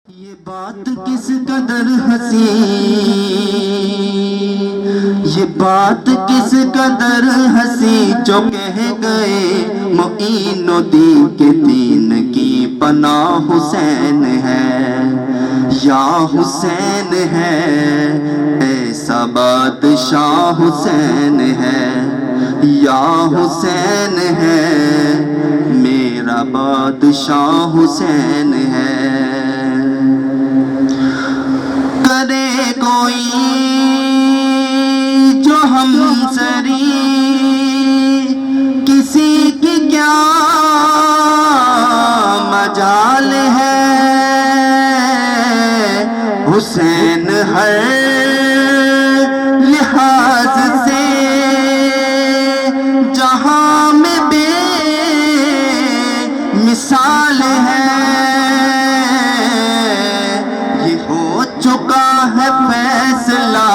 یہ بات کس قدر ہنسی، یہ بات کس قدر ہنسی جو کہہ گئے معین الدین کے دین کی پناہ حسین ہے، یا حسین ہے، ایسا بادشاہ حسین ہے، یا حسین ہے، میرا بادشاہ حسین ہے۔ کرے کوئی جو ہم سری، کسی کی کیا مجال ہے، حسین ہر لحاظ سے جہاں میں بے مثال ہے۔ یہ ہو چکا ہے فیصلہ،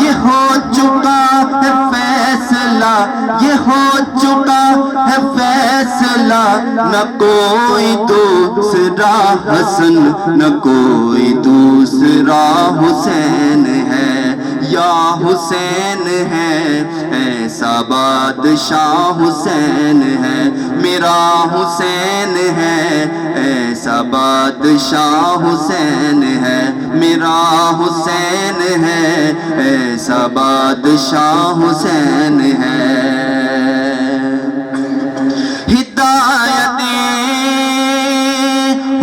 یہ ہو چکا ہے فیصلہ، یہ ہو چکا ہے فیصلہ، نہ کوئی دوسرا حسن، نہ کوئی دوسرا حسین ہے، یا حسین ہے، ایسا بادشاہ حسین ہے، میرا حسین ہے، ایسا بادشاہ حسین ہے، میرا حسین ہے، ایسا بادشاہ حسین ہے۔ ہدایت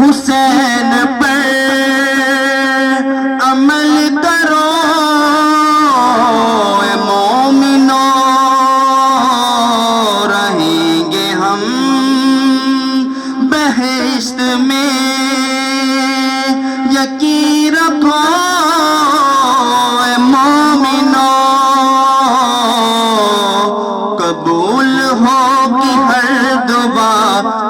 حسین پر عمل کرو اے مومنو، رہیں گے ہم بہشت میں، یقین رکھو اے مومنو، قبول ہوگی ہر دعا،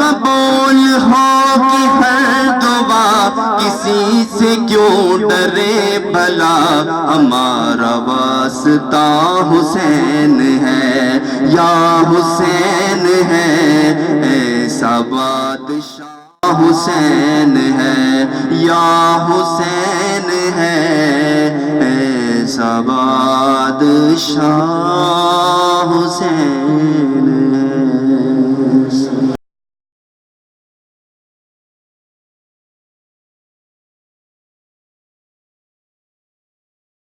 قبول ہوگی ہر دعا، کسی سے کیوں ڈرے بھلا، ہمارا واسطہ حسین ہے، یا حسین ہے، ایسا بادشاہ حسین ہے، یا حسین ہے، ایسا بادشاہ